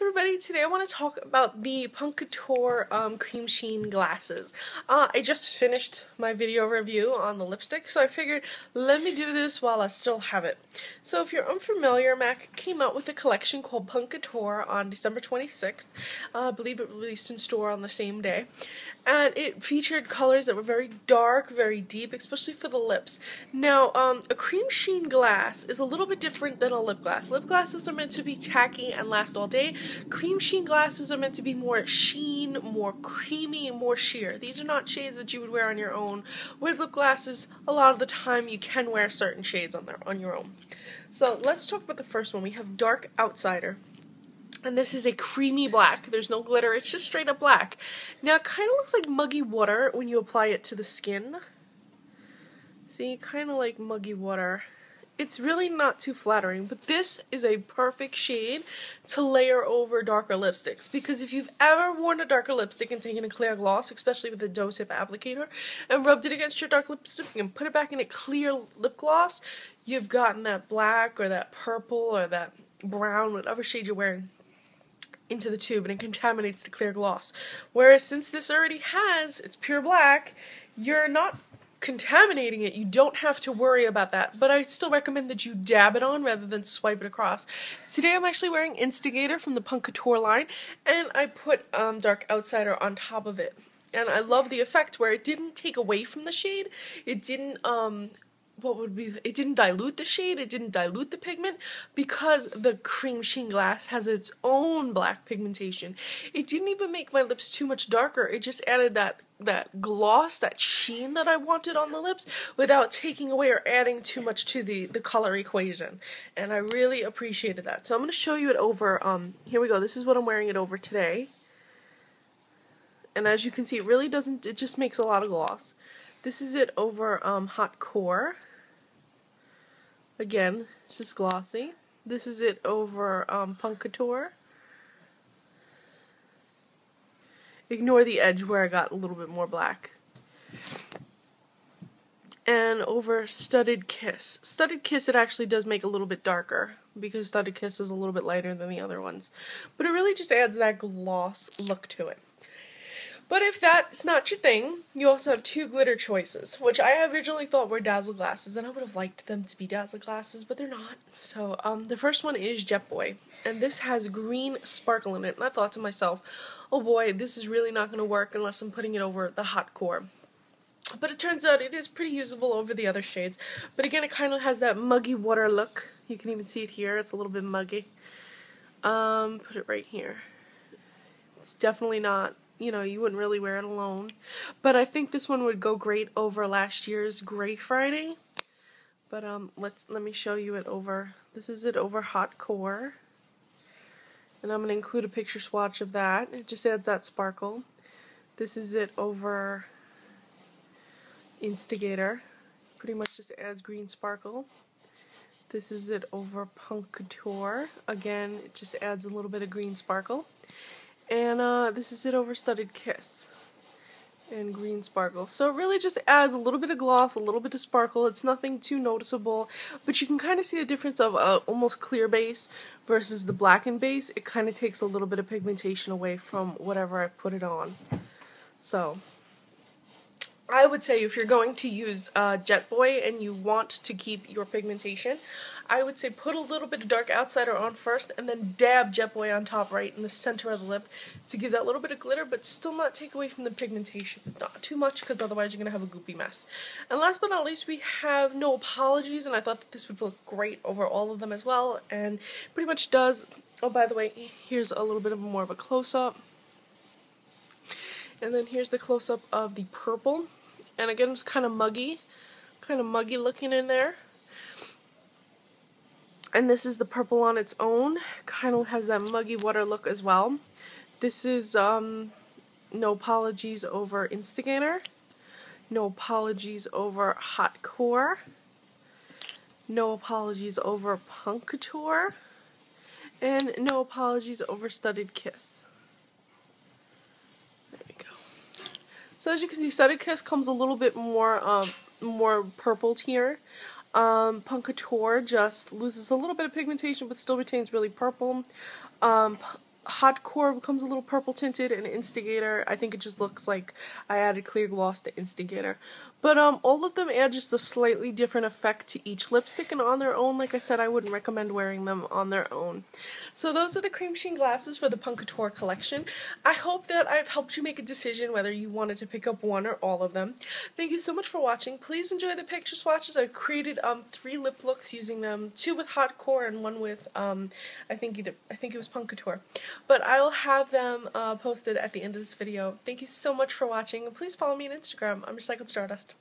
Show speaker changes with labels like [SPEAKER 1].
[SPEAKER 1] Everybody, today I want to talk about the Punk Couture Cremesheen glasses. I just finished my video review on the lipstick, so I figured let me do this while I still have it. So if you're unfamiliar, MAC came out with a collection called Punk Couture on December 26th. I believe it released in store on the same day. And it featured colors that were very dark, very deep, especially for the lips. Now, a cremesheen glass is a little bit different than a lip gloss. Lip glosses are meant to be tacky and last all day. Cremesheen glasses are meant to be more sheen, more creamy, and more sheer. These are not shades that you would wear on your own. Whereas lip glasses, a lot of the time you can wear certain shades on your own. So let's talk about the first one. We have Dark Outsider. And this is a creamy black. There's no glitter. It's just straight up black. Now, it kind of looks like muggy water when you apply it to the skin. See, kind of like muggy water. It's really not too flattering, but this is a perfect shade to layer over darker lipsticks. Because if you've ever worn a darker lipstick and taken a clear gloss, especially with a doe tip applicator, and rubbed it against your dark lipstick and put it back in a clear lip gloss, you've gotten that black or that purple or that brown, whatever shade you're wearing, into the tube, and it contaminates the clear gloss. Whereas since this already has, it's pure black, you're not contaminating it. You don't have to worry about that. But I still recommend that you dab it on rather than swipe it across. Today I'm actually wearing Instigator from the Punk Couture line, and I put Dark Outsider on top of it. And I love the effect where it didn't take away from the shade. It didn't it didn't dilute the shade, it didn't dilute the pigment, because the cremesheen glass has its own black pigmentation. It didn't even make my lips too much darker, it just added that gloss, that sheen that I wanted on the lips without taking away or adding too much to the color equation. And I really appreciated that. So I'm going to show you it over, here we go, this is what I'm wearing it over today. And as you can see, it really doesn't, it just makes a lot of gloss. This is it over Hot Core. Again, it's just glossy. This is it over Punk Couture. Ignore the edge where I got a little bit more black. And over Studded Kiss. Studded Kiss, it actually does make a little bit darker, because Studded Kiss is a little bit lighter than the other ones. But it really just adds that gloss look to it. But if that's not your thing, you also have two glitter choices, which I originally thought were dazzle glasses, and I would have liked them to be dazzle glasses, but they're not. So the first one is Jet Boy, and this has green sparkle in it, and I thought to myself, oh boy, this is really not going to work unless I'm putting it over the Hot Core. But it turns out it is pretty usable over the other shades. But again, it kind of has that muggy water look. You can even see it here. It's a little bit muggy. Put it right here. It's definitely not, you know, you wouldn't really wear it alone. But I think this one would go great over last year's Gray Friday. But let me show you it over. This is it over Hot Core. And I'm going to include a picture swatch of that. It just adds that sparkle. This is it over Instigator. Pretty much just adds green sparkle. This is it over Punk Couture. Again, it just adds a little bit of green sparkle. And this is it over Studded Kiss and green sparkle. So it really just adds a little bit of gloss, a little bit of sparkle. It's nothing too noticeable, but you can kind of see the difference of almost clear base versus the blackened base. It kind of takes a little bit of pigmentation away from whatever I put it on. So I would say if you're going to use Jet Boy and you want to keep your pigmentation, I would say put a little bit of Dark Outsider on first and then dab Jet Boy on top right in the center of the lip to give that little bit of glitter, but still not take away from the pigmentation. Not too much, because otherwise you're going to have a goopy mess. And last but not least, we have No Apologies, and I thought that this would look great over all of them as well, and pretty much does. Oh, by the way, here's a little bit more of a close-up. And then here's the close-up of the purple. And again, it's kind of muggy looking in there. And this is the purple on its own. Kind of has that muggy water look as well. This is No Apologies over Instigator. No Apologies over Hot Core. No Apologies over Punk Couture. And No Apologies over Studded Kiss. So as you can see, Studded Kiss comes a little bit more purpled here. Punk Couture just loses a little bit of pigmentation but still retains really purple. Hot Core becomes a little purple tinted, and Instigator, I think it just looks like I added clear gloss to Instigator. But all of them add just a slightly different effect to each lipstick, and on their own, like I said, I wouldn't recommend wearing them on their own. So those are the Cremesheen glasses for the Punk Couture collection. I hope that I've helped you make a decision whether you wanted to pick up one or all of them. Thank you so much for watching. Please enjoy the picture swatches. I've created 3 lip looks using them, 2 with Hot Core and 1 with I think it was Punk Couture. But I'll have them posted at the end of this video. Thank you so much for watching, and please follow me on Instagram. I'm Recycled Stardust.